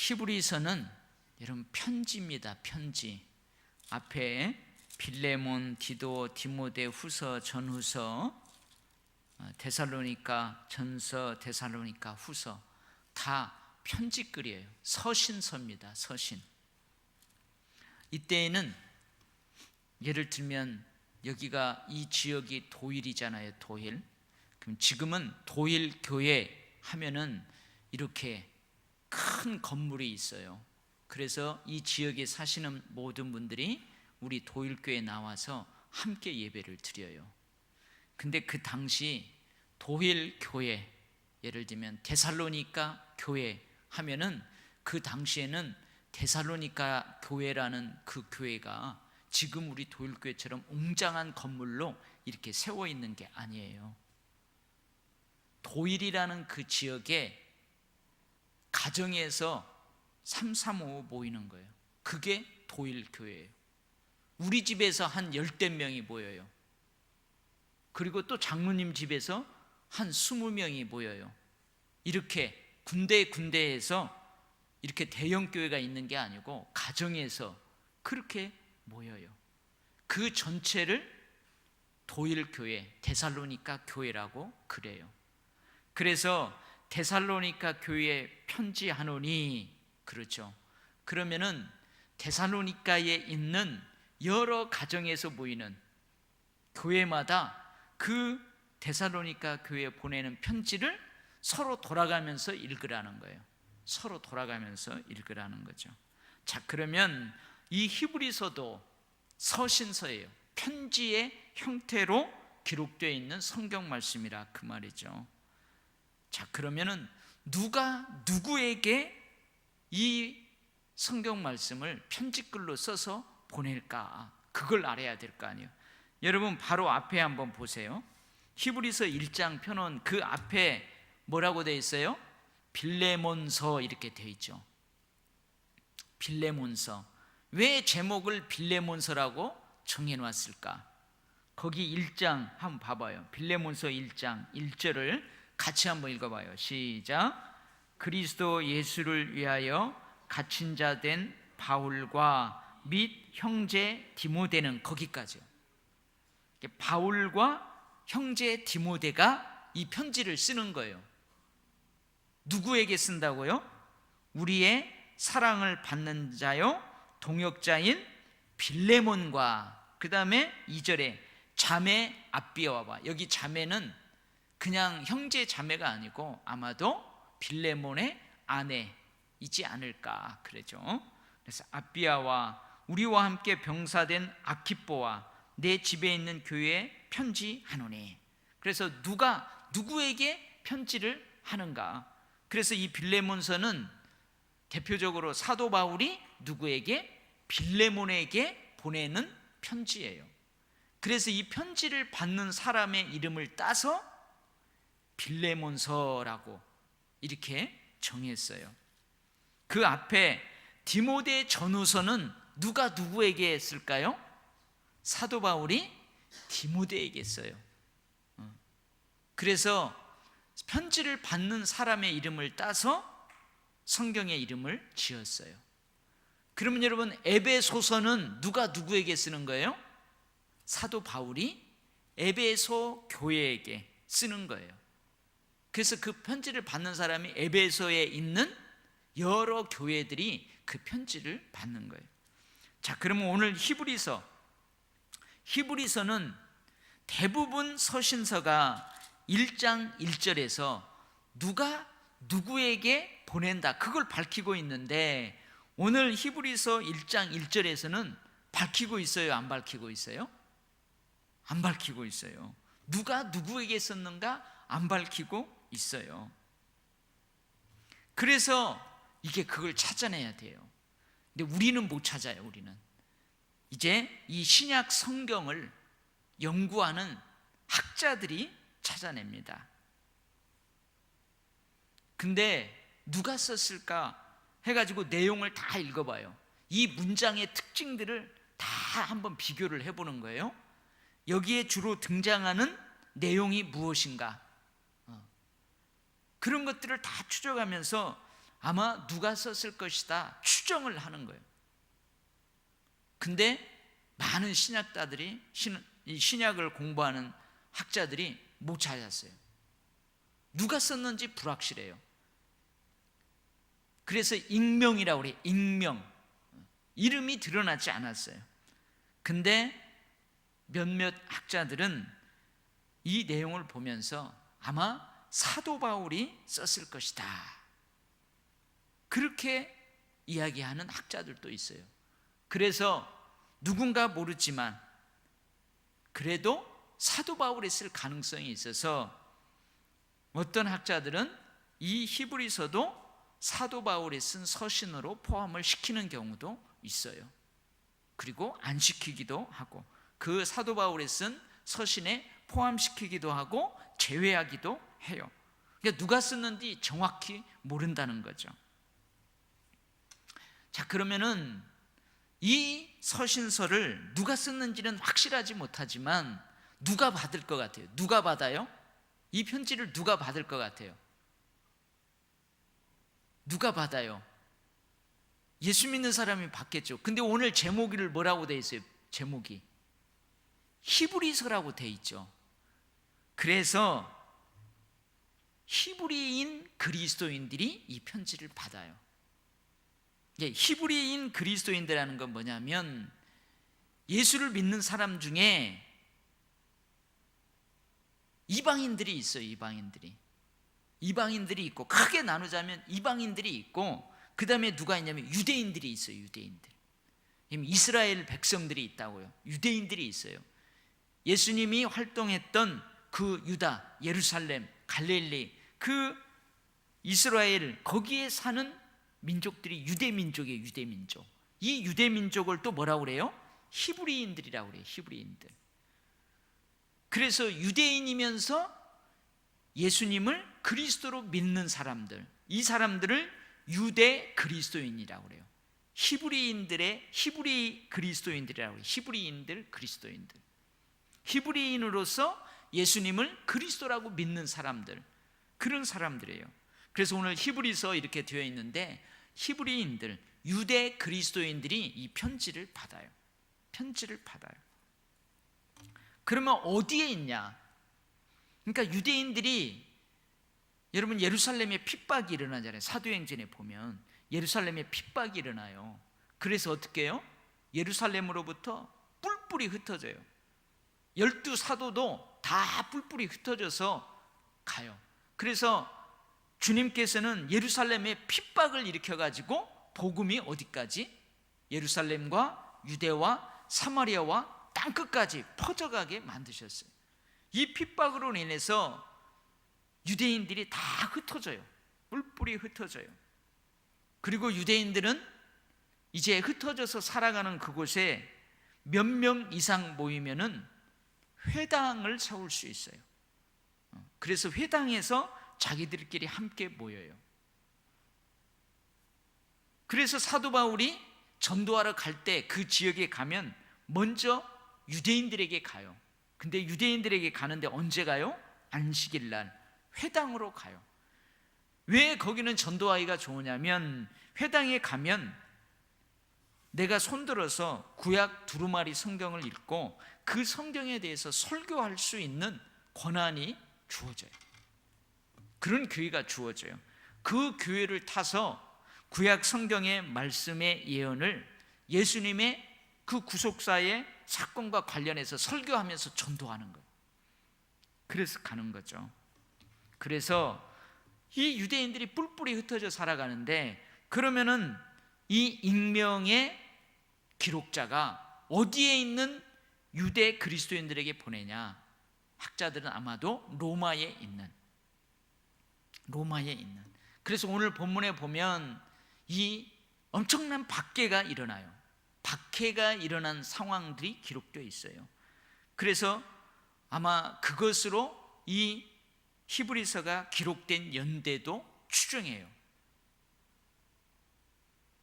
히브리서는 여러분 편지입니다. 편지. 앞에 빌레몬, 디도, 디모데 후서, 전후서, 데살로니가 전서, 데살로니가 후서 다 편지글이에요. 서신서입니다. 서신. 이때에는 예를 들면 여기가 이 지역이 도일이잖아요. 도일. 그럼 지금은 도일 교회 하면은 이렇게 큰 건물이 있어요. 그래서 이 지역에 사시는 모든 분들이 우리 도일교회에 나와서 함께 예배를 드려요. 근데 그 당시 도일교회, 예를 들면 데살로니가 교회 하면은 그 당시에는 데살로니가 교회라는 그 교회가 지금 우리 도일교회처럼 웅장한 건물로 이렇게 세워 있는 게 아니에요. 도일이라는 그 지역에 가정에서 335 모이는 거예요. 그게 도일교회예요. 우리 집에서 한 10대 명이 모여요. 그리고 또 장로님 집에서 한 20명이 모여요. 이렇게 군데에서 이렇게 대형 교회가 있는 게 아니고 가정에서 그렇게 모여요. 그 전체를 도일교회, 데살로니가 교회라고 그래요. 그래서 데살로니가 교회에 편지하노니, 그렇죠. 그러면은 데살로니가에 있는 여러 가정에서 모이는 교회마다 그 데살로니가 교회에 보내는 편지를 서로 돌아가면서 읽으라는 거예요. 서로 돌아가면서 읽으라는 거죠. 자, 그러면 이 히브리서도 서신서예요. 편지의 형태로 기록되어 있는 성경 말씀이라 그 말이죠. 자, 그러면은 누가 누구에게 이 성경 말씀을 편지글로 써서 보낼까? 그걸 알아야 될 거 아니에요. 여러분 바로 앞에 한번 보세요. 히브리서 1장 편은 그 앞에 뭐라고 되어 있어요? 빌레몬서 이렇게 되어 있죠. 빌레몬서. 왜 제목을 빌레몬서라고 정해놨을까? 거기 1장 한번 봐봐요. 빌레몬서 1장 1절을 같이 한번 읽어봐요. 시작. 그리스도 예수를 위하여 갇힌 자 된 바울과 및 형제 디모데는, 거기까지요. 바울과 형제 디모데가 이 편지를 쓰는 거예요. 누구에게 쓴다고요? 우리의 사랑을 받는 자요 동역자인 빌레몬과, 그 다음에 2절에 자매 아비아와. 여기 자매는 그냥 형제 자매가 아니고 아마도 빌레몬의 아내이지 않을까 그러죠. 그래서 아비아와 우리와 함께 병사된 아키뽀와 내 집에 있는 교회에 편지하노니. 그래서 누가 누구에게 편지를 하는가? 그래서 이 빌레몬서는 대표적으로 사도 바울이 누구에게? 빌레몬에게 보내는 편지예요. 그래서 이 편지를 받는 사람의 이름을 따서 빌레몬서라고 이렇게 정했어요. 그 앞에 디모데 전후서는 누가 누구에게 했을까요? 사도 바울이 디모데에게 써요. 그래서 편지를 받는 사람의 이름을 따서 성경의 이름을 지었어요. 그러면 여러분 에베소서는 누가 누구에게 쓰는 거예요? 사도 바울이 에베소 교회에게 쓰는 거예요. 그래서 그 편지를 받는 사람이 에베소에 있는 여러 교회들이 그 편지를 받는 거예요. 자, 그러면 오늘 히브리서는 대부분 서신서가 1장 1절에서 누가 누구에게 보낸다, 그걸 밝히고 있는데, 오늘 히브리서 1장 1절에서는 밝히고 있어요? 안 밝히고 있어요? 안 밝히고 있어요. 누가 누구에게 썼는가 안 밝히고 있어요. 그래서 이게 그걸 찾아내야 돼요. 근데 우리는 못 찾아요. 우리는 이제 이 신약 성경을 연구하는 학자들이 찾아냅니다. 근데 누가 썼을까 해가지고 내용을 다 읽어봐요. 이 문장의 특징들을 다 한번 비교를 해보는 거예요. 여기에 주로 등장하는 내용이 무엇인가, 그런 것들을 다 추적하면서 아마 누가 썼을 것이다 추정을 하는 거예요. 근데 많은 신약자들이 신약을 공부하는 학자들이 못 찾았어요. 누가 썼는지 불확실해요. 그래서 익명이라고 그래요. 익명. 이름이 드러나지 않았어요. 근데 몇몇 학자들은 이 내용을 보면서 아마 사도 바울이 썼을 것이다, 그렇게 이야기하는 학자들도 있어요. 그래서 누군가 모르지만 그래도 사도 바울이 쓸 가능성이 있어서 어떤 학자들은 이 히브리서도 사도 바울이 쓴 서신으로 포함을 시키는 경우도 있어요. 그리고 안 시키기도 하고, 그 사도 바울이 쓴 서신에 포함시키기도 하고 제외하기도 해요. 그러니까 누가 썼는지 정확히 모른다는 거죠. 자, 그러면은 이 서신서를 누가 썼는지는 확실하지 못하지만 누가 받을 것 같아요? 누가 받아요? 이 편지를 누가 받을 것 같아요? 누가 받아요? 예수 믿는 사람이 받겠죠. 근데 오늘 제목을 뭐라고 돼 있어요? 제목이 히브리서라고 돼 있죠. 그래서 히브리인 그리스도인들이 이 편지를 받아요. 히브리인 그리스도인들이라는 건 뭐냐면 예수를 믿는 사람 중에 이방인들이 있어요. 이방인들이 있고, 크게 나누자면 이방인들이 있고, 그 다음에 누가 있냐면 유대인들이 있어요. 유대인들. 이스라엘 백성들이 있다고요. 유대인들이 있어요. 예수님이 활동했던 그 유다, 예루살렘, 갈릴리, 그 이스라엘, 거기에 사는 민족들이 유대민족이에요. 유대민족. 이 유대민족을 또 뭐라고 그래요? 히브리인들이라고 그래요. 히브리인들. 그래서 유대인이면서 예수님을 그리스도로 믿는 사람들, 이 사람들을 유대 그리스도인이라고 그래요. 히브리 그리스도인들이라고 해요. 히브리인들, 그리스도인들. 히브리인으로서 예수님을 그리스도라고 믿는 사람들, 그런 사람들이에요. 그래서 오늘 히브리서 이렇게 되어 있는데 히브리인들, 유대 그리스도인들이 이 편지를 받아요. 편지를 받아요. 그러면 어디에 있냐? 그러니까 유대인들이, 여러분 예루살렘에 핍박이 일어나잖아요. 사도행전에 보면 예루살렘에 핍박이 일어나요. 그래서 어떻게 해요? 예루살렘으로부터 뿔뿔이 흩어져요. 12사도도 다 뿔뿔이 흩어져서 가요. 그래서 주님께서는 예루살렘에 핍박을 일으켜가지고 복음이 어디까지? 예루살렘과 유대와 사마리아와 땅끝까지 퍼져가게 만드셨어요. 이 핍박으로 인해서 유대인들이 다 흩어져요. 뿔뿔이 흩어져요. 그리고 유대인들은 이제 흩어져서 살아가는 그곳에 몇 명 이상 모이면은 회당을 세울 수 있어요. 그래서 회당에서 자기들끼리 함께 모여요. 그래서 사도 바울이 전도하러 갈 때 그 지역에 가면 먼저 유대인들에게 가요. 근데 유대인들에게 가는데 언제 가요? 안식일 날 회당으로 가요. 왜 거기는 전도하기가 좋으냐면 회당에 가면 내가 손들어서 구약 두루마리 성경을 읽고 그 성경에 대해서 설교할 수 있는 권한이 주어져요. 그런 교회가 주어져요. 그 교회를 타서 구약 성경의 말씀의 예언을 예수님의 그 구속사의 사건과 관련해서 설교하면서 전도하는 거예요. 그래서 가는 거죠. 그래서 이 유대인들이 뿔뿔이 흩어져 살아가는데, 그러면은 이 익명의 기록자가 어디에 있는 유대 그리스도인들에게 보내냐? 학자들은 아마도 로마에 있는. 그래서 오늘 본문에 보면 이 엄청난 박해가 일어나요. 박해가 일어난 상황들이 기록되어 있어요. 그래서 아마 그것으로 이 히브리서가 기록된 연대도 추정해요.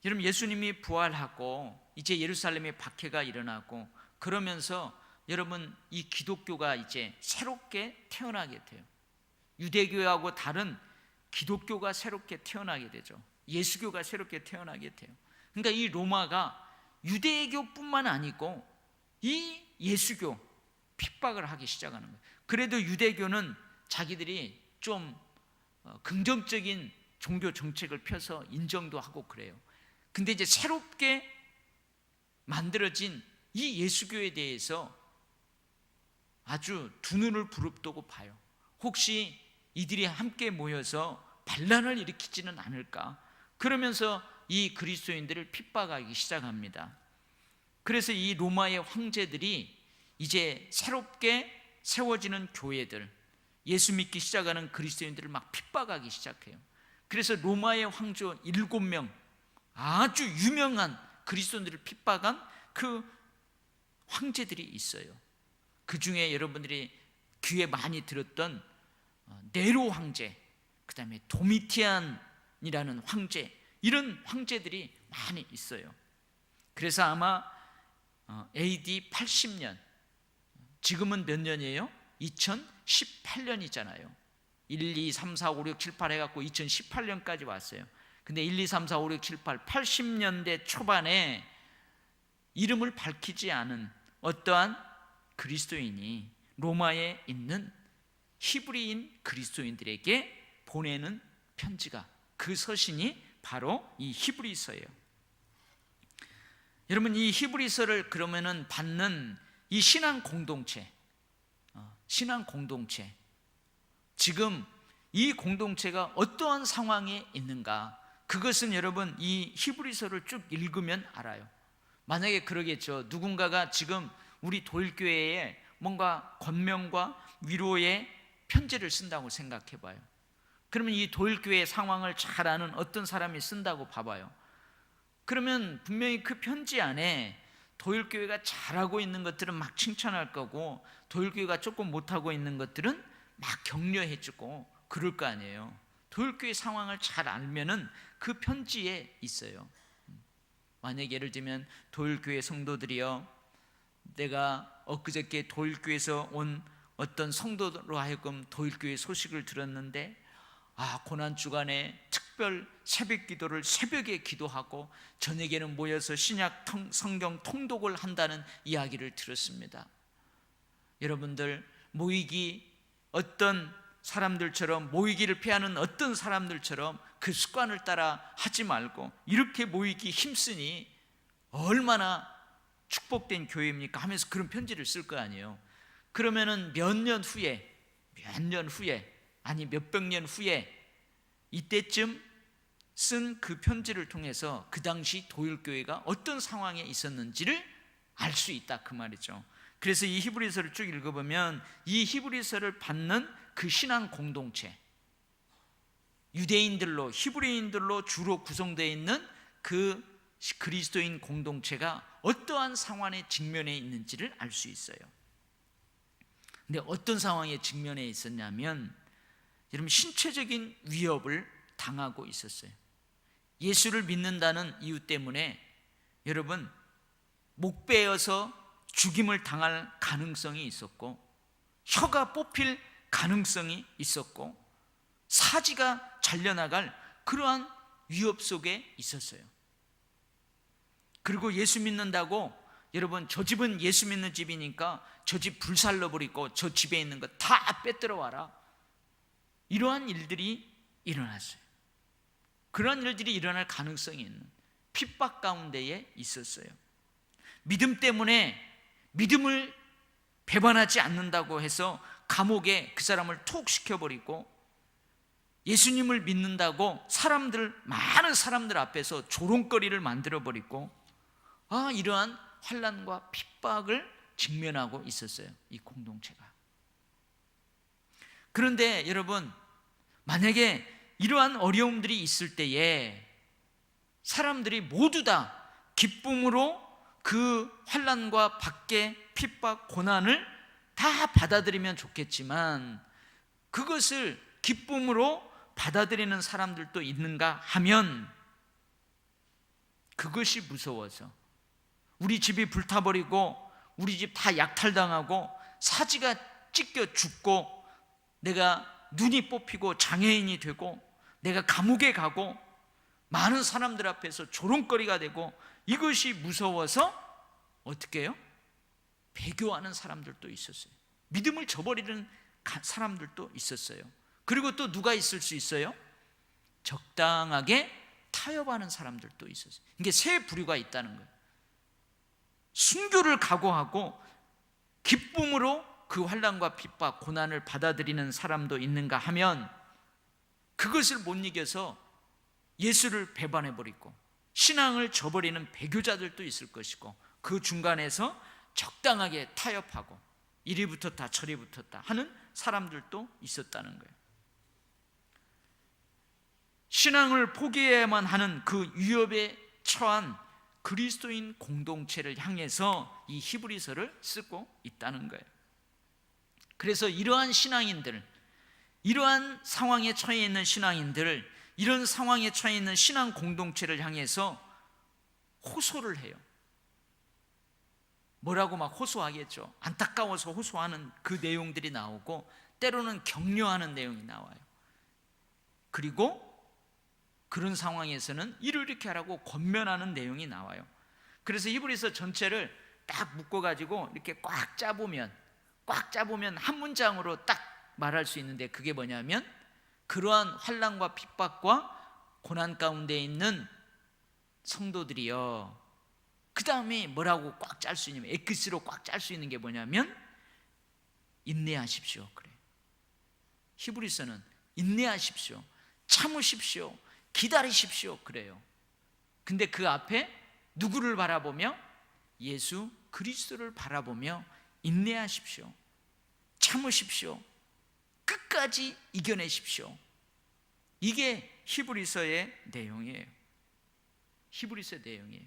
여러분, 예수님이 부활하고 이제 예루살렘에 박해가 일어나고 그러면서 여러분 이 기독교가 이제 새롭게 태어나게 돼요. 유대교하고 다른 기독교가 새롭게 태어나게 되죠. 예수교가 새롭게 태어나게 돼요. 그러니까 이 로마가 유대교뿐만 아니고 이 예수교 핍박을 하기 시작하는 거예요. 그래도 유대교는 자기들이 좀 긍정적인 종교 정책을 펴서 인정도 하고 그래요. 근데 이제 새롭게 만들어진 이 예수교에 대해서 아주 두 눈을 부릅뜨고 봐요. 혹시 이들이 함께 모여서 반란을 일으키지는 않을까? 그러면서 이 그리스도인들을 핍박하기 시작합니다. 그래서 이 로마의 황제들이 이제 새롭게 세워지는 교회들, 예수 믿기 시작하는 그리스도인들을 막 핍박하기 시작해요. 그래서 로마의 황제 7명, 아주 유명한 그리스도인들을 핍박한 그 황제들이 있어요. 그 중에 여러분들이 귀에 많이 들었던 네로 황제, 그 다음에 도미티안이라는 황제, 이런 황제들이 많이 있어요. 그래서 아마 AD 80년, 지금은 몇 년이에요? 2018년이잖아요. 1, 2, 3, 4, 5, 6, 7, 8 해갖고 2018년까지 왔어요. 근데 1, 2, 3, 4, 5, 6, 7, 8, 80년대 초반에 이름을 밝히지 않은 어떠한 그리스도인이 로마에 있는 히브리인 그리스도인들에게 보내는 편지가, 그 서신이 바로 이 히브리서예요. 여러분, 이 히브리서를 그러면은 받는 이 신앙 공동체, 지금 이 공동체가 어떠한 상황에 있는가, 그것은 여러분 이 히브리서를 쭉 읽으면 알아요. 만약에 그러겠죠. 누군가가 지금 우리 도일교회에 뭔가 권면과 위로의 편지를 쓴다고 생각해 봐요. 그러면 이 도일교회의 상황을 잘 아는 어떤 사람이 쓴다고 봐봐요. 그러면 분명히 그 편지 안에 도일교회가 잘하고 있는 것들은 막 칭찬할 거고, 도일교회가 조금 못하고 있는 것들은 막 격려해 주고 그럴 거 아니에요. 도일교회 상황을 잘 알면은 그 편지에 있어요. 만약 예를 들면 도일교회 성도들이요, 내가 엊그저께 도일교회에서 온 어떤 성도로 하여금 도일교회 소식을 들었는데, 고난주간에 특별 새벽 기도를 새벽에 기도하고 저녁에는 모여서 신약 성경 통독을 한다는 이야기를 들었습니다. 여러분들, 모이기 어떤 사람들처럼, 모이기를 피하는 어떤 사람들처럼 그 습관을 따라 하지 말고 이렇게 모이기 힘쓰니 얼마나 축복된 교회입니까? 하면서 그런 편지를 쓸 거 아니에요. 그러면은 몇 년 후에 아니 몇백 년 후에 이때쯤 쓴 그 편지를 통해서 그 당시 도일교회가 어떤 상황에 있었는지를 알 수 있다, 그 말이죠. 그래서 이 히브리서를 쭉 읽어보면 이 히브리서를 받는 그 신앙 공동체, 유대인들로, 히브리인들로 주로 구성되어 있는 그 그리스도인 공동체가 어떠한 상황에 직면해 있는지를 알 수 있어요. 근데 어떤 상황에 직면해 있었냐면, 여러분, 신체적인 위협을 당하고 있었어요. 예수를 믿는다는 이유 때문에 여러분 목 베어서 죽임을 당할 가능성이 있었고, 혀가 뽑힐 가능성이 있었고, 사지가 잘려나갈 그러한 위협 속에 있었어요. 그리고 예수 믿는다고, 여러분, 저 집은 예수 믿는 집이니까 저 집 불살러 버리고 저 집에 있는 거 다 빼들어 와라, 이러한 일들이 일어났어요. 그런 일들이 일어날 가능성이 있는 핍박 가운데에 있었어요. 믿음 때문에, 믿음을 배반하지 않는다고 해서 감옥에 그 사람을 톡 시켜버리고, 예수님을 믿는다고 많은 사람들 앞에서 조롱거리를 만들어버리고, 이러한 환난과 핍박을 직면하고 있었어요, 이 공동체가. 그런데 여러분, 만약에 이러한 어려움들이 있을 때에 사람들이 모두 다 기쁨으로 그 환난과 밖에 핍박, 고난을 다 받아들이면 좋겠지만, 그것을 기쁨으로 받아들이는 사람들도 있는가 하면 그것이 무서워서, 우리 집이 불타버리고 우리 집 다 약탈당하고 사지가 찢겨 죽고 내가 눈이 뽑히고 장애인이 되고 내가 감옥에 가고 많은 사람들 앞에서 조롱거리가 되고 이것이 무서워서 어떻게 해요? 배교하는 사람들도 있었어요. 믿음을 저버리는 사람들도 있었어요. 그리고 또 누가 있을 수 있어요? 적당하게 타협하는 사람들도 있었어요. 이게 세 부류가 있다는 거예요. 순교를 각오하고 기쁨으로 그 환난과 핍박, 고난을 받아들이는 사람도 있는가 하면 그것을 못 이겨서 예수를 배반해버리고 신앙을 저버리는 배교자들도 있을 것이고 그 중간에서 적당하게 타협하고 이리 붙었다 저리 붙었다 하는 사람들도 있었다는 거예요. 신앙을 포기해야만 하는 그 위협에 처한 그리스도인 공동체를 향해서 이 히브리서를 쓰고 있다는 거예요. 그래서 이러한 신앙인들, 이러한 상황에 처해 있는 신앙인들을, 이런 상황에 처해 있는 신앙 공동체를 향해서 호소를 해요. 뭐라고 막 호소하겠죠. 안타까워서 호소하는 그 내용들이 나오고 때로는 격려하는 내용이 나와요. 그리고 그런 상황에서는 이렇게 하라고 권면하는 내용이 나와요. 그래서 히브리서 전체를 딱 묶어가지고 이렇게 꽉 짜보면 한 문장으로 딱 말할 수 있는데 그게 뭐냐면 그러한 환난과 핍박과 고난 가운데 있는 성도들이요, 그 다음에 뭐라고 꽉 짤 수 있냐면 엑스로 꽉 짤 수 있는 게 뭐냐면 인내하십시오. 그래. 히브리서는 인내하십시오, 참으십시오, 기다리십시오 그래요. 근데 그 앞에 누구를 바라보며? 예수 그리스도를 바라보며 인내하십시오, 참으십시오, 끝까지 이겨내십시오. 이게 히브리서의 내용이에요. 히브리서 내용이에요.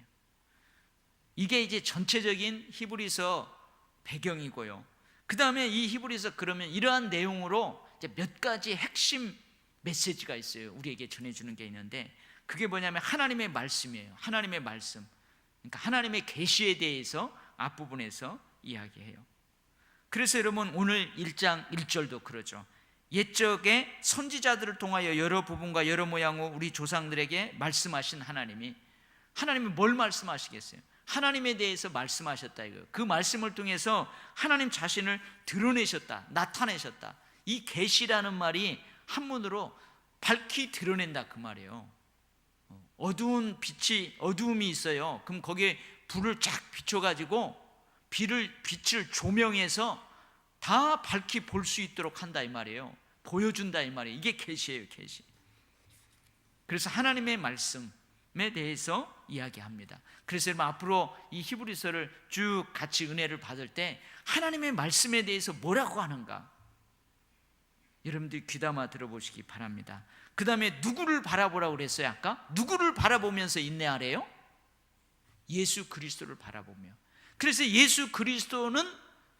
이게 이제 전체적인 히브리서 배경이고요. 그 다음에 이 히브리서 그러면 이러한 내용으로 이제 몇 가지 핵심 메시지가 있어요. 우리에게 전해주는 게 있는데 그게 뭐냐면 하나님의 말씀이에요. 하나님의 말씀. 그러니까 하나님의 계시에 대해서 앞부분에서 이야기해요. 그래서 여러분 오늘 1장 1절도 그러죠. 옛적에 선지자들을 통하여 여러 부분과 여러 모양으로 우리 조상들에게 말씀하신 하나님이 뭘 말씀하시겠어요? 하나님에 대해서 말씀하셨다 이거예요. 그 말씀을 통해서 하나님 자신을 드러내셨다, 나타내셨다. 이 계시라는 말이 한문으로 밝히 드러낸다 그 말이에요. 어두움이 있어요. 그럼 거기에 불을 쫙 비춰가지고 빛을 조명해서 다 밝히 볼 수 있도록 한다 이 말이에요. 보여준다 이 말이에요. 이게 계시예요, 계시. 그래서 하나님의 말씀에 대해서 이야기합니다. 그래서 여러분 앞으로 이 히브리서를 쭉 같이 은혜를 받을 때 하나님의 말씀에 대해서 뭐라고 하는가 여러분들이 귀담아 들어보시기 바랍니다. 그 다음에 누구를 바라보라고 그랬어요 아까? 누구를 바라보면서 인내하래요? 예수 그리스도를 바라보며. 그래서 예수 그리스도는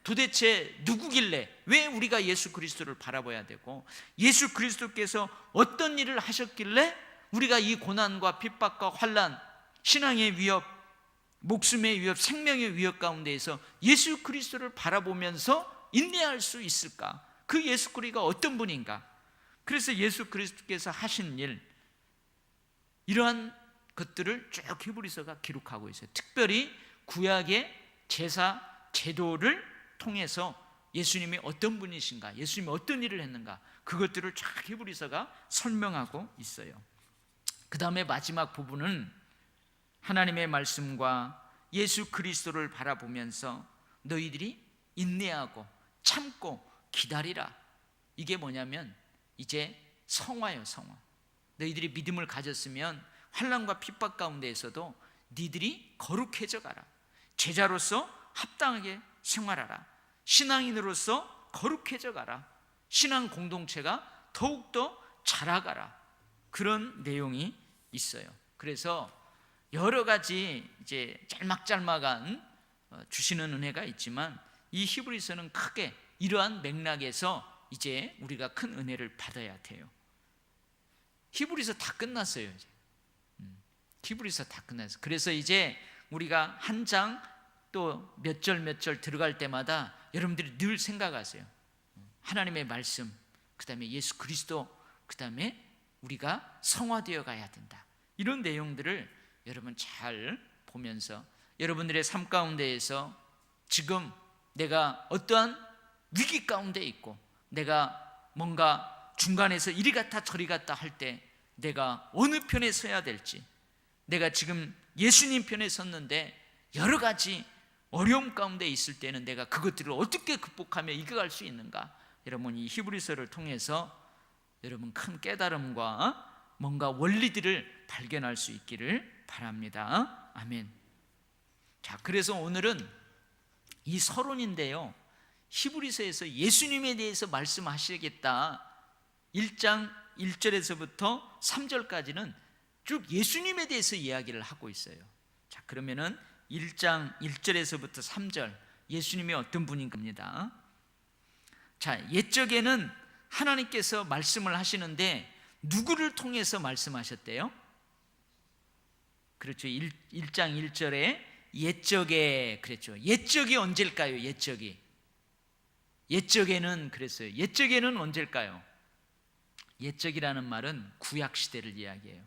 도대체 누구길래 왜 우리가 예수 그리스도를 바라봐야 되고 예수 그리스도께서 어떤 일을 하셨길래 우리가 이 고난과 핍박과 환난, 신앙의 위협, 목숨의 위협, 생명의 위협 가운데에서 예수 그리스도를 바라보면서 인내할 수 있을까? 그 예수 그리스도가 어떤 분인가? 그래서 예수 그리스도께서 하신 일, 이러한 것들을 쭉 히브리서가 기록하고 있어요. 특별히 구약의 제사, 제도를 통해서 예수님이 어떤 분이신가, 예수님이 어떤 일을 했는가, 그것들을 쫙 히브리서가 설명하고 있어요. 그 다음에 마지막 부분은 하나님의 말씀과 예수 그리스도를 바라보면서 너희들이 인내하고 참고 기다리라. 이게 뭐냐면 이제 성화예요, 성화. 너희들이 믿음을 가졌으면 환난과 핍박 가운데에서도 니들이 거룩해져 가라. 제자로서 합당하게 생활하라. 신앙인으로서 거룩해져 가라. 신앙 공동체가 더욱더 자라가라. 그런 내용이 있어요. 그래서 여러 가지 이제 짤막짤막한 주시는 은혜가 있지만 이 히브리서는 크게 이러한 맥락에서 이제 우리가 큰 은혜를 받아야 돼요. 히브리서 다 끝났어요. 이제. 히브리서 다 끝났어요. 그래서 이제 우리가 한 장 또 몇 절 몇 절 들어갈 때마다 여러분들이 늘 생각하세요. 하나님의 말씀, 그 다음에 예수 그리스도, 그 다음에 우리가 성화되어 가야 된다. 이런 내용들을 여러분 잘 보면서 여러분들의 삶 가운데에서 지금 내가 어떠한 위기 가운데 있고 내가 뭔가 중간에서 이리 갔다 저리 갔다 할 때 내가 어느 편에 서야 될지, 내가 지금 예수님 편에 섰는데 여러 가지 어려움 가운데 있을 때는 내가 그것들을 어떻게 극복하며 이겨갈 수 있는가, 여러분 이 히브리서를 통해서 여러분 큰 깨달음과 뭔가 원리들을 발견할 수 있기를 바랍니다. 아멘. 자, 그래서 오늘은 이 서론인데요, 히브리서에서 예수님에 대해서 말씀하시겠다 1장 1절에서부터 3절까지는 쭉 예수님에 대해서 이야기를 하고 있어요. 자, 그러면은 1장 1절에서부터 3절 예수님이 어떤 분인 겁니다. 자, 옛적에는 하나님께서 말씀을 하시는데 누구를 통해서 말씀하셨대요? 그렇죠. 1장 1절에 옛적에 그랬죠. 옛적이 언제일까요? 옛적에는 그랬어요. 옛적에는 언제일까요? 옛적이라는 말은 구약 시대를 이야기해요.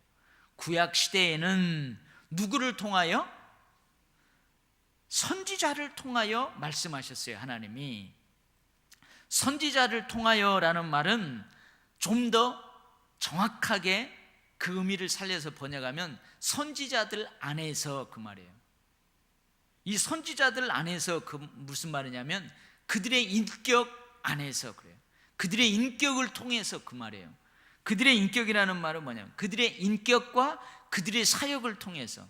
구약 시대에는 누구를 통하여? 선지자를 통하여 말씀하셨어요. 하나님이 선지자를 통하여라는 말은 좀 더 정확하게 그 의미를 살려서 번역하면 선지자들 안에서, 그 말이에요. 이 선지자들 안에서 그 무슨 말이냐면 그들의 인격 안에서 그래요. 그들의 인격을 통해서, 그 말이에요. 그들의 인격이라는 말은 뭐냐면 그들의 인격과 그들의 사역을 통해서,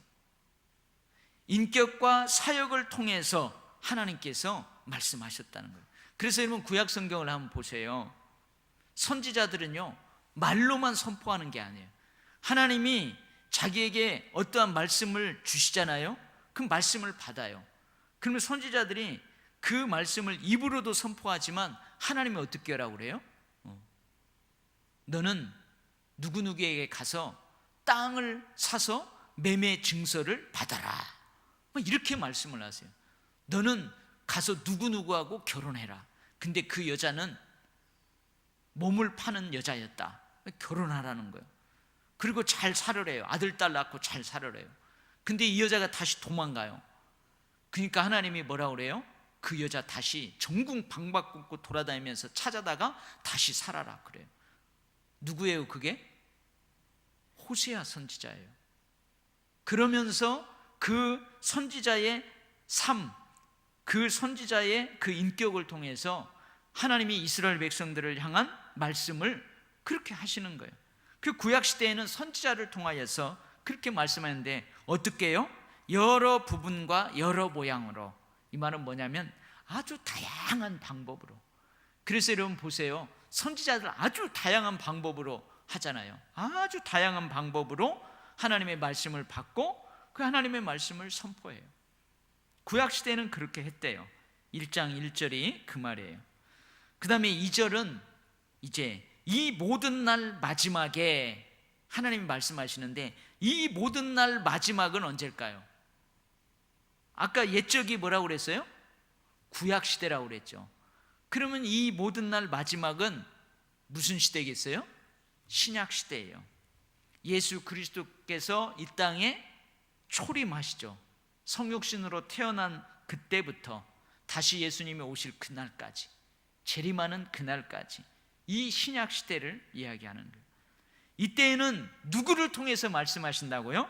인격과 사역을 통해서 하나님께서 말씀하셨다는 거예요. 그래서 여러분 구약 성경을 한번 보세요. 선지자들은요 말로만 선포하는 게 아니에요. 하나님이 자기에게 어떠한 말씀을 주시잖아요. 그 말씀을 받아요. 그러면 선지자들이 그 말씀을 입으로도 선포하지만 하나님이 어떻게 하라고 그래요? 너는 누구누구에게 가서 땅을 사서 매매 증서를 받아라, 이렇게 말씀을 하세요. 너는 가서 누구누구하고 결혼해라. 근데 그 여자는 몸을 파는 여자였다. 결혼하라는 거예요. 그리고 잘 살으래요. 아들 딸 낳고 잘 살으래요. 근데 이 여자가 다시 도망가요. 그러니까 하나님이 뭐라고 그래요? 그 여자 다시 전국 방방곡곡 돌아다니면서 찾아다가 다시 살아라 그래요. 누구예요 그게? 호세아 선지자예요. 그러면서 그 선지자의 삶, 그 선지자의 그 인격을 통해서 하나님이 이스라엘 백성들을 향한 말씀을 그렇게 하시는 거예요. 그 구약시대에는 선지자를 통하여서 그렇게 말씀하는데 어떻게 해요? 여러 부분과 여러 모양으로. 이 말은 뭐냐면 아주 다양한 방법으로. 그래서 여러분 보세요. 선지자들 아주 다양한 방법으로 하잖아요. 아주 다양한 방법으로 하나님의 말씀을 받고 그 하나님의 말씀을 선포해요. 구약시대는 그렇게 했대요. 1장 1절이 그 말이에요. 그 다음에 2절은 이제 이 모든 날 마지막에 하나님이 말씀하시는데 이 모든 날 마지막은 언제일까요? 아까 옛적이 뭐라고 그랬어요? 구약시대라고 그랬죠. 그러면 이 모든 날 마지막은 무슨 시대겠어요? 신약시대예요. 예수 그리스도께서 이 땅에 초림하시죠. 성육신으로 태어난 그때부터 다시 예수님이 오실 그날까지, 재림하는 그날까지 이 신약시대를 이야기하는 거예요. 이때에는 누구를 통해서 말씀하신다고요?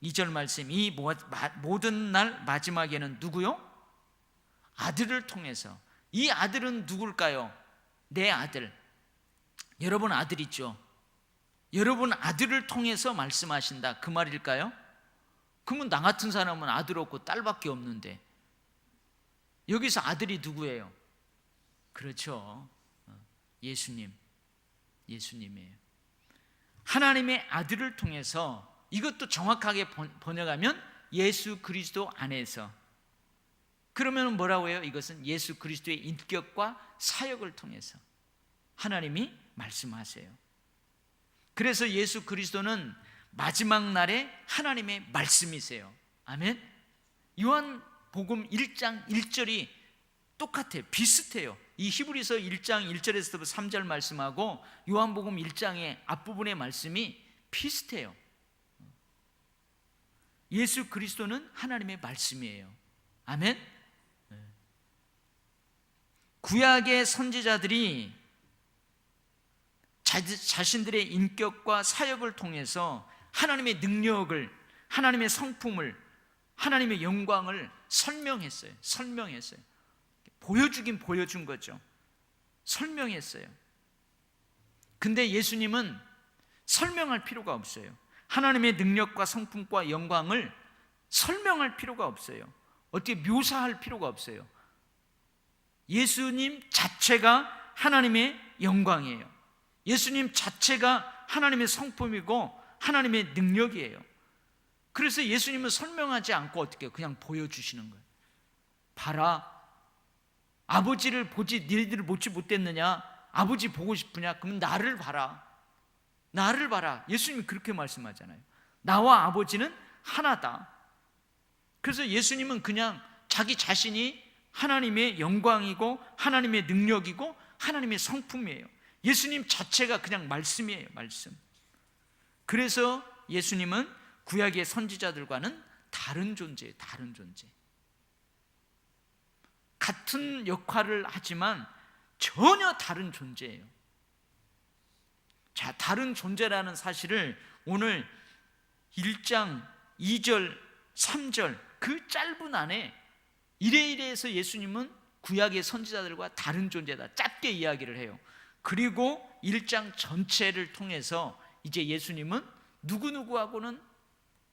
2절 말씀, 이 모든 날 마지막에는 누구요? 아들을 통해서. 이 아들은 누굴까요? 내 아들. 여러분 아들 있죠? 여러분 아들을 통해서 말씀하신다, 그 말일까요? 그러면 나 같은 사람은 아들 없고 딸밖에 없는데 여기서 아들이 누구예요? 그렇죠, 예수님이에요. 하나님의 아들을 통해서, 이것도 정확하게 번역하면 예수 그리스도 안에서. 그러면 뭐라고 해요? 이것은 예수 그리스도의 인격과 사역을 통해서 하나님이 말씀하세요. 그래서 예수 그리스도는 마지막 날에 하나님의 말씀이세요. 아멘. 요한복음 1장 1절이 똑같아요. 비슷해요. 이 히브리서 1장 1절에서 3절 말씀하고 요한복음 1장의 앞부분의 말씀이 비슷해요. 예수 그리스도는 하나님의 말씀이에요. 아멘. 구약의 선지자들이 자신들의 인격과 사역을 통해서 하나님의 능력을, 하나님의 성품을, 하나님의 영광을 설명했어요. 보여주긴 보여준 거죠. 설명했어요. 근데 예수님은 설명할 필요가 없어요. 하나님의 능력과 성품과 영광을 설명할 필요가 없어요. 어떻게 묘사할 필요가 없어요. 예수님 자체가 하나님의 영광이에요. 예수님 자체가 하나님의 성품이고 하나님의 능력이에요. 그래서 예수님은 설명하지 않고 어떻게 해요? 그냥 보여주시는 거예요. 봐라, 아버지를 보지 너희들을 보지 못했느냐? 아버지 보고 싶으냐? 그럼 나를 봐라. 나를 봐라. 예수님이 그렇게 말씀하잖아요. 나와 아버지는 하나다. 그래서 예수님은 그냥 자기 자신이 하나님의 영광이고 하나님의 능력이고 하나님의 성품이에요. 예수님 자체가 그냥 말씀이에요. 말씀. 그래서 예수님은 구약의 선지자들과는 다른 존재예요. 다른 존재. 같은 역할을 하지만 전혀 다른 존재예요. 자, 다른 존재라는 사실을 오늘 1장 2절 3절 그 짧은 안에 이래이래해서 예수님은 구약의 선지자들과 다른 존재다, 짧게 이야기를 해요. 그리고 1장 전체를 통해서 이제 예수님은 누구누구하고는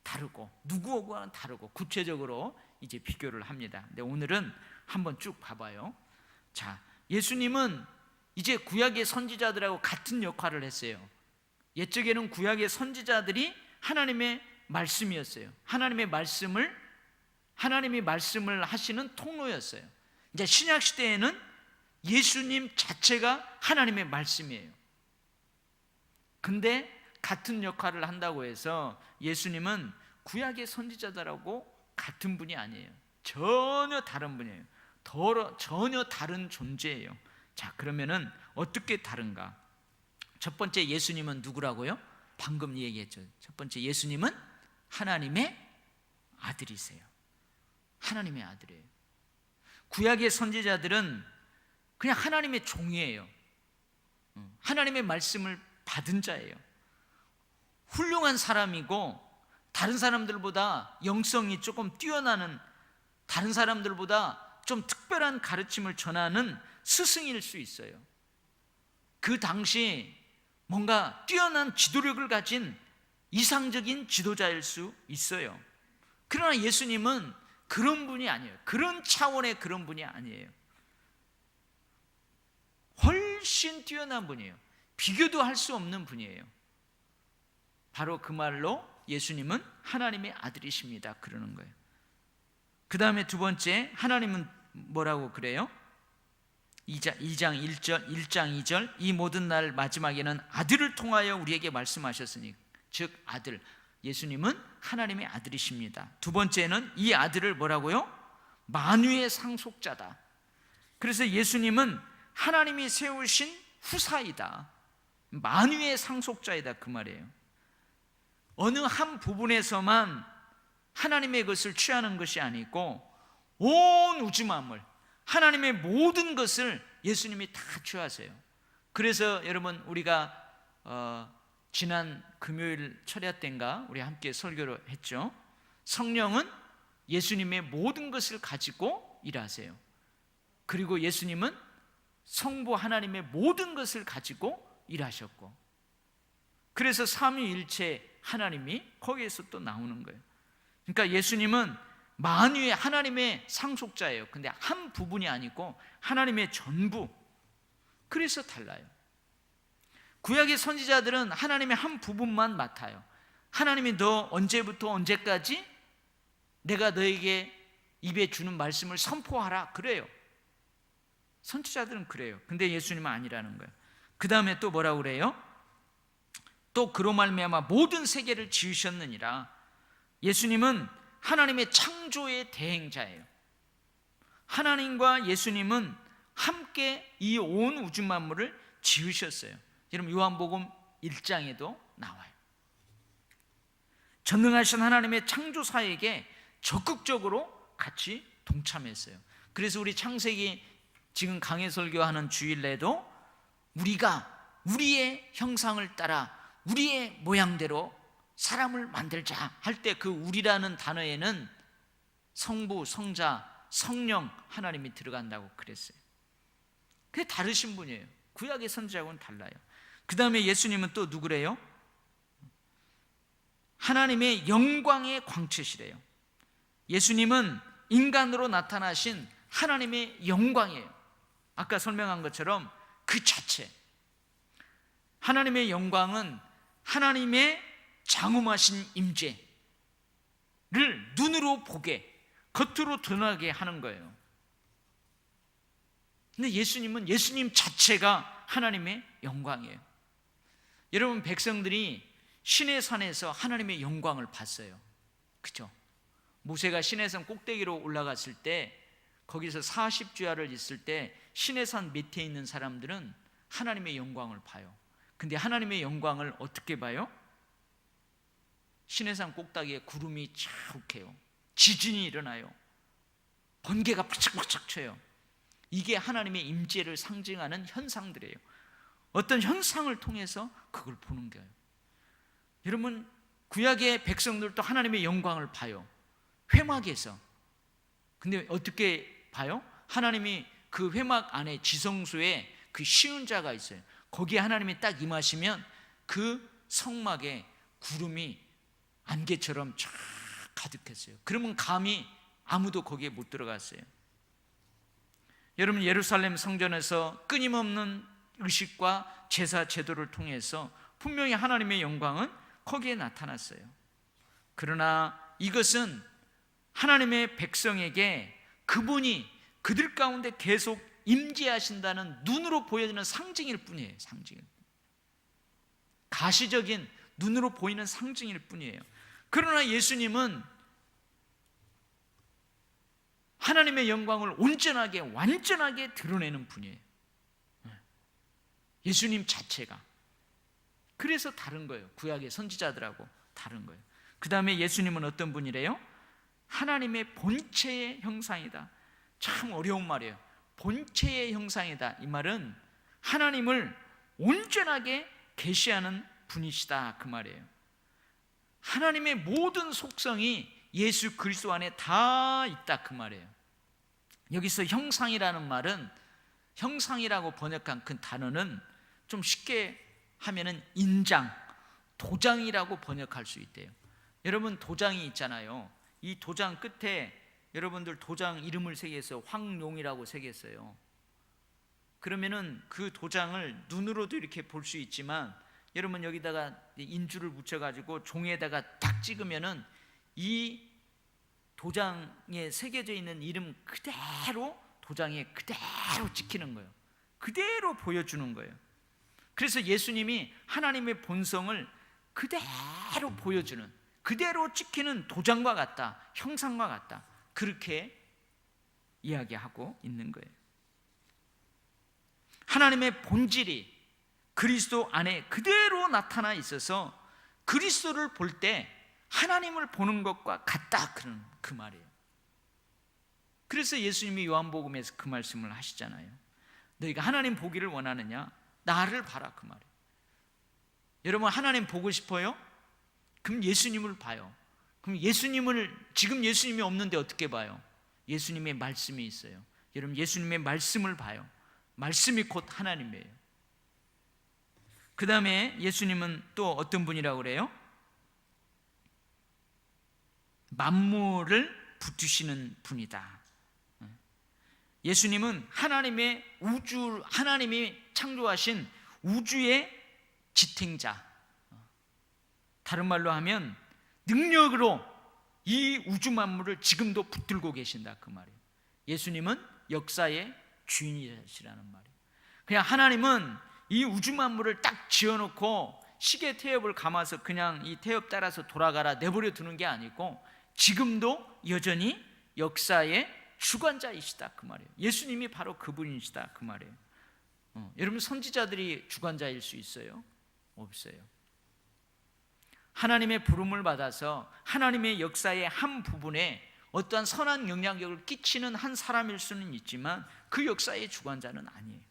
다르고 누구하고는 다르고 구체적으로 이제 비교를 합니다. 근데 오늘은 한번 쭉 봐봐요. 자, 예수님은 이제 구약의 선지자들하고 같은 역할을 했어요. 옛적에는 구약의 선지자들이 하나님의 말씀이었어요. 하나님이 말씀을 하시는 통로였어요. 이제 신약 시대에는 예수님 자체가 하나님의 말씀이에요. 근데 같은 역할을 한다고 해서 예수님은 구약의 선지자들하고 같은 분이 아니에요. 전혀 다른 분이에요. 전혀 다른 존재예요. 자, 그러면은 어떻게 다른가? 첫 번째, 예수님은 누구라고요? 방금 얘기했죠. 첫 번째, 예수님은 하나님의 아들이세요. 하나님의 아들이에요. 구약의 선지자들은 그냥 하나님의 종이에요. 하나님의 말씀을 받은 자예요. 훌륭한 사람이고 다른 사람들보다 영성이 조금 뛰어나는, 다른 사람들보다 좀 특별한 가르침을 전하는 스승일 수 있어요. 그 당시 뭔가 뛰어난 지도력을 가진 이상적인 지도자일 수 있어요. 그러나 예수님은 그런 분이 아니에요. 그런 차원의 그런 분이 아니에요. 훨씬 뛰어난 분이에요. 비교도 할 수 없는 분이에요. 바로 그 말로 예수님은 하나님의 아들이십니다 그러는 거예요. 그 다음에 두 번째, 하나님은 뭐라고 그래요? 2장 2절 이 모든 날 마지막에는 아들을 통하여 우리에게 말씀하셨으니, 즉 아들, 예수님은 하나님의 아들이십니다. 두 번째는 이 아들을 뭐라고요? 만유의 상속자다. 그래서 예수님은 하나님이 세우신 후사이다, 만유의 상속자이다 그 말이에요. 어느 한 부분에서만 하나님의 것을 취하는 것이 아니고 온 우주 만물, 하나님의 모든 것을 예수님이 다 취하세요. 그래서 여러분, 우리가 지난 금요일 철야 때인가 우리 함께 설교를 했죠. 성령은 예수님의 모든 것을 가지고 일하세요. 그리고 예수님은 성부 하나님의 모든 것을 가지고 일하셨고, 그래서 삼위일체 하나님이 거기에서 또 나오는 거예요. 그러니까 예수님은 만유의 하나님의 상속자예요. 근데 한 부분이 아니고 하나님의 전부. 그래서 달라요. 구약의 선지자들은 하나님의 한 부분만 맡아요. 하나님이 너 언제부터 언제까지 내가 너에게 입에 주는 말씀을 선포하라 그래요. 선지자들은 그래요. 근데 예수님은 아니라는 거예요. 그 다음에 또 뭐라고 그래요? 또 그로 말미암아 모든 세계를 지으셨느니라. 예수님은 하나님의 창조의 대행자예요. 하나님과 예수님은 함께 이 온 우주 만물을 지으셨어요. 여러분 요한복음 1장에도 나와요. 전능하신 하나님의 창조사에게 적극적으로 같이 동참했어요. 그래서 우리 창세기 지금 강해 설교하는 주일내도 우리가 우리의 형상을 따라 우리의 모양대로 사람을 만들자 할 때 그 우리라는 단어에는 성부, 성자, 성령 하나님이 들어간다고 그랬어요. 그게 다르신 분이에요. 구약의 선지자하고는 달라요. 그 다음에 예수님은 또 누구래요? 하나님의 영광의 광채시래요. 예수님은 인간으로 나타나신 하나님의 영광이에요. 아까 설명한 것처럼 그 자체, 하나님의 영광은 하나님의 장엄하신 임재를 눈으로 보게, 겉으로 드러나게 하는 거예요. 근데 예수님은 예수님 자체가 하나님의 영광이에요. 여러분, 백성들이 시내산에서 하나님의 영광을 봤어요. 그죠? 모세가 시내산 꼭대기로 올라갔을 때, 거기서 40주야를 있을 때 시내산 밑에 있는 사람들은 하나님의 영광을 봐요. 근데 하나님의 영광을 어떻게 봐요? 시내산 꼭대기에 구름이 자욱해요. 지진이 일어나요. 번개가 바짝바짝 쳐요. 이게 하나님의 임재를 상징하는 현상들이에요. 어떤 현상을 통해서 그걸 보는 거예요. 여러분, 구약의 백성들도 하나님의 영광을 봐요. 회막에서. 근데 어떻게 봐요? 하나님이 그 회막 안에 지성소에 그 쉬운 자가 있어요. 거기에 하나님이 딱 임하시면 그 성막에 구름이 안개처럼 쫙 가득했어요. 그러면 감히 아무도 거기에 못 들어갔어요. 여러분, 예루살렘 성전에서 끊임없는 의식과 제사 제도를 통해서 분명히 하나님의 영광은 거기에 나타났어요. 그러나 이것은 하나님의 백성에게 그분이 그들 가운데 계속 임재하신다는 눈으로 보여지는 상징일 뿐이에요. 상징일 뿐. 가시적인 눈으로 보이는 상징일 뿐이에요. 그러나 예수님은 하나님의 영광을 온전하게 완전하게 드러내는 분이에요. 예수님 자체가. 그래서 다른 거예요. 구약의 선지자들하고 다른 거예요. 그 다음에 예수님은 어떤 분이래요? 하나님의 본체의 형상이다. 참 어려운 말이에요. 본체의 형상이다. 이 말은 하나님을 온전하게 계시하는 분이시다, 그 말이에요. 하나님의 모든 속성이 예수 그리스도 안에 다 있다, 그 말이에요. 여기서 형상이라는 말은, 형상이라고 번역한 그 단어는 좀 쉽게 하면은 인장, 도장이라고 번역할 수 있대요. 여러분, 도장이 있잖아요. 이 도장 끝에 여러분들 도장 이름을 새겼어요. 황룡이라고 새겼어요. 그러면은 그 도장을 눈으로도 이렇게 볼 수 있지만, 여러분 여기다가 인주를 묻혀가지고 종이에다가 딱 찍으면은 이 도장에 새겨져 있는 이름 그대로 도장에 그대로 찍히는 거예요. 그대로 보여주는 거예요. 그래서 예수님이 하나님의 본성을 그대로 보여주는, 그대로 찍히는 도장과 같다, 형상과 같다, 그렇게 이야기하고 있는 거예요. 하나님의 본질이 그리스도 안에 그대로 나타나 있어서 그리스도를 볼 때 하나님을 보는 것과 같다, 그런 그 말이에요. 그래서 예수님이 요한복음에서 그 말씀을 하시잖아요. 너희가 하나님 보기를 원하느냐? 나를 봐라, 그 말이에요. 여러분, 하나님 보고 싶어요? 그럼 예수님을 봐요. 그럼 예수님을, 지금 예수님이 없는데 어떻게 봐요? 예수님의 말씀이 있어요. 여러분, 예수님의 말씀을 봐요. 말씀이 곧 하나님이에요. 그 다음에 예수님은 또 어떤 분이라고 그래요? 만물을 붙드시는 분이다. 예수님은 하나님의 우주, 하나님이 창조하신 우주의 지탱자, 다른 말로 하면 능력으로 이 우주 만물을 지금도 붙들고 계신다, 그 말이에요. 예수님은 역사의 주인이시라는 말이에요. 그냥 하나님은 이 우주 만물을 딱 지어놓고 시계 태엽을 감아서 그냥 이 태엽 따라서 돌아가라 내버려 두는 게 아니고, 지금도 여전히 역사의 주관자이시다 그 말이에요. 예수님이 바로 그분이시다 그 말이에요. 여러분, 선지자들이 주관자일 수 있어요? 없어요. 하나님의 부름을 받아서 하나님의 역사의 한 부분에 어떠한 선한 영향력을 끼치는 한 사람일 수는 있지만 그 역사의 주관자는 아니에요.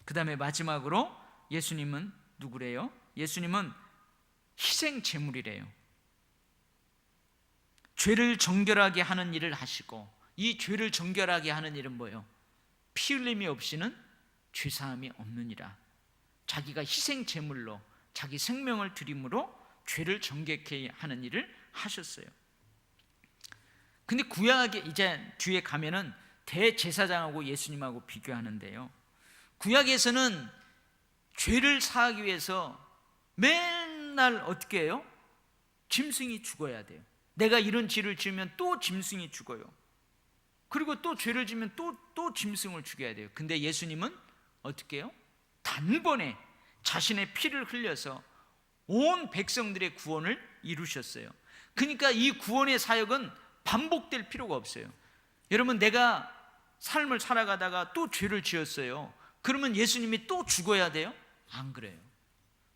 그 다음에 마지막으로 예수님은 누구래요? 예수님은 희생 제물이래요. 죄를 정결하게 하는 일을 하시고, 이 죄를 정결하게 하는 일은 뭐예요? 피 흘림이 없이는 죄사함이 없느니라. 자기가 희생 제물로 자기 생명을 드림으로 죄를 정결케 하는 일을 하셨어요. 근데 구약에 이제 뒤에 가면은 대제사장하고 예수님하고 비교하는데요, 구약에서는 죄를 사하기 위해서 맨날 어떻게 해요? 짐승이 죽어야 돼요. 내가 이런 죄를 지으면 또 짐승이 죽어요. 그리고 또 죄를 지으면 또 짐승을 죽여야 돼요. 근데 예수님은 어떻게 해요? 단번에 자신의 피를 흘려서 온 백성들의 구원을 이루셨어요. 그러니까 이 구원의 사역은 반복될 필요가 없어요. 여러분, 내가 삶을 살아가다가 또 죄를 지었어요. 그러면 예수님이 또 죽어야 돼요? 안 그래요.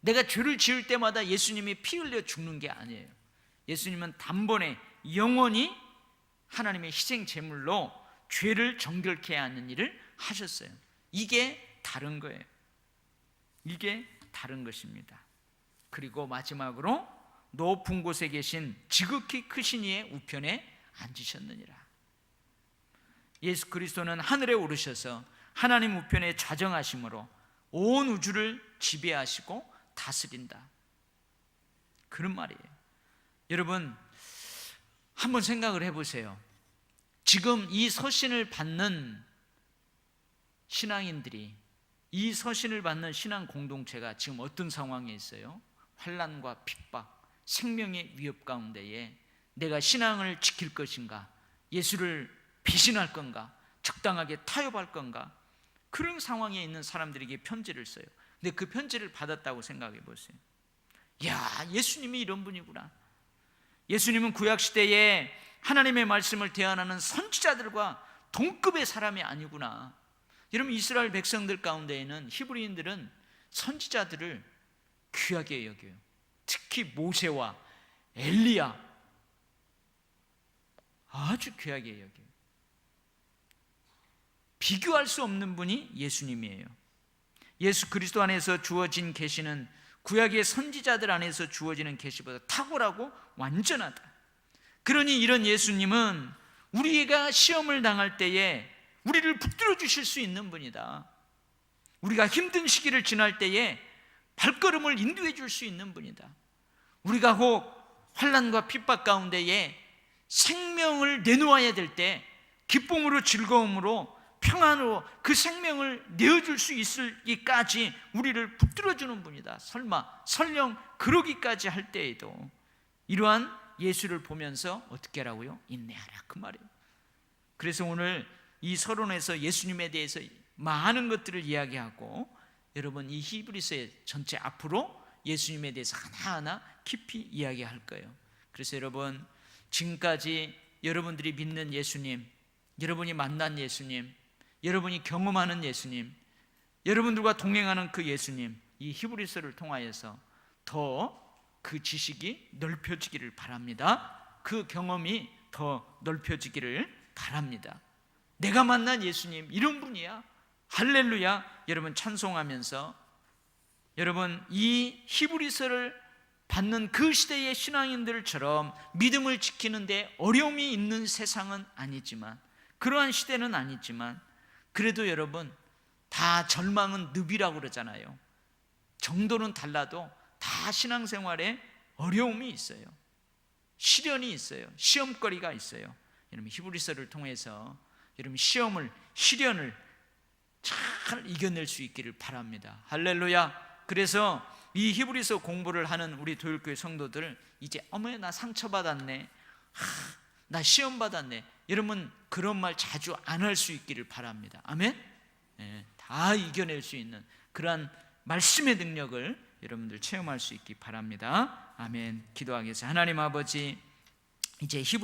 내가 죄를 지을 때마다 예수님이 피 흘려 죽는 게 아니에요. 예수님은 단번에 영원히 하나님의 희생 제물로 죄를 정결케 하는 일을 하셨어요. 이게 다른 거예요. 이게 다른 것입니다. 그리고 마지막으로 높은 곳에 계신 지극히 크신 이의 우편에 앉으셨느니라. 예수 그리스도는 하늘에 오르셔서 하나님 우편에 좌정하심으로 온 우주를 지배하시고 다스린다, 그런 말이에요. 여러분, 한번 생각을 해보세요. 지금 이 서신을 받는 신앙인들이, 이 서신을 받는 신앙 공동체가 지금 어떤 상황에 있어요? 환난과 핍박, 생명의 위협 가운데에 내가 신앙을 지킬 것인가, 예수를 배신할 건가, 적당하게 타협할 건가, 그런 상황에 있는 사람들에게 편지를 써요. 근데 그 편지를 받았다고 생각해 보세요. 야, 예수님이 이런 분이구나. 예수님은 구약시대에 하나님의 말씀을 대언하는 선지자들과 동급의 사람이 아니구나. 여러분, 이스라엘 백성들 가운데에는 히브리인들은 선지자들을 귀하게 여겨요. 특히 모세와 엘리야, 아주 귀하게 여겨요. 비교할 수 없는 분이 예수님이에요. 예수 그리스도 안에서 주어진 계시는 구약의 선지자들 안에서 주어지는 계시보다 탁월하고 완전하다. 그러니 이런 예수님은 우리가 시험을 당할 때에 우리를 붙들어 주실 수 있는 분이다. 우리가 힘든 시기를 지날 때에 발걸음을 인도해 줄 수 있는 분이다. 우리가 혹 환난과 핍박 가운데에 생명을 내놓아야 될 때 기쁨으로, 즐거움으로, 평안으로 그 생명을 내어줄 수 있을기까지 우리를 붙들어주는 분이다. 설령 그러기까지 할 때에도 이러한 예수를 보면서 어떻게 하라고요? 인내하라, 그 말이에요. 그래서 오늘 이 서론에서 예수님에 대해서 많은 것들을 이야기하고, 여러분 이 히브리서의 전체 앞으로 예수님에 대해서 하나하나 깊이 이야기할 거예요. 그래서 여러분, 지금까지 여러분들이 믿는 예수님, 여러분이 만난 예수님, 여러분이 경험하는 예수님, 여러분들과 동행하는 그 예수님, 이 히브리서를 통하여서 더 그 지식이 넓혀지기를 바랍니다. 그 경험이 더 넓혀지기를 바랍니다. 내가 만난 예수님 이런 분이야, 할렐루야, 여러분 찬송하면서, 여러분 이 히브리서를 받는 그 시대의 신앙인들처럼 믿음을 지키는데 어려움이 있는 세상은 아니지만, 그러한 시대는 아니지만, 그래도 여러분 다 절망은 늪이라고 그러잖아요. 정도는 달라도 다 신앙생활에 어려움이 있어요. 시련이 있어요. 시험거리가 있어요. 여러분 히브리서를 통해서 여러분 시련을 잘 이겨낼 수 있기를 바랍니다. 할렐루야. 그래서 이 히브리서 공부를 하는 우리 도율교회 성도들, 이제 어머 나 상처받았네, 나 시험 받았네, 여러분 그런 말 자주 안 할 수 있기를 바랍니다. 아멘. 네, 다 이겨낼 수 있는 그러한 말씀의 능력을 여러분들 체험할 수 있기 바랍니다. 아멘. 기도하겠습니다. 하나님 아버지, 이제 히브리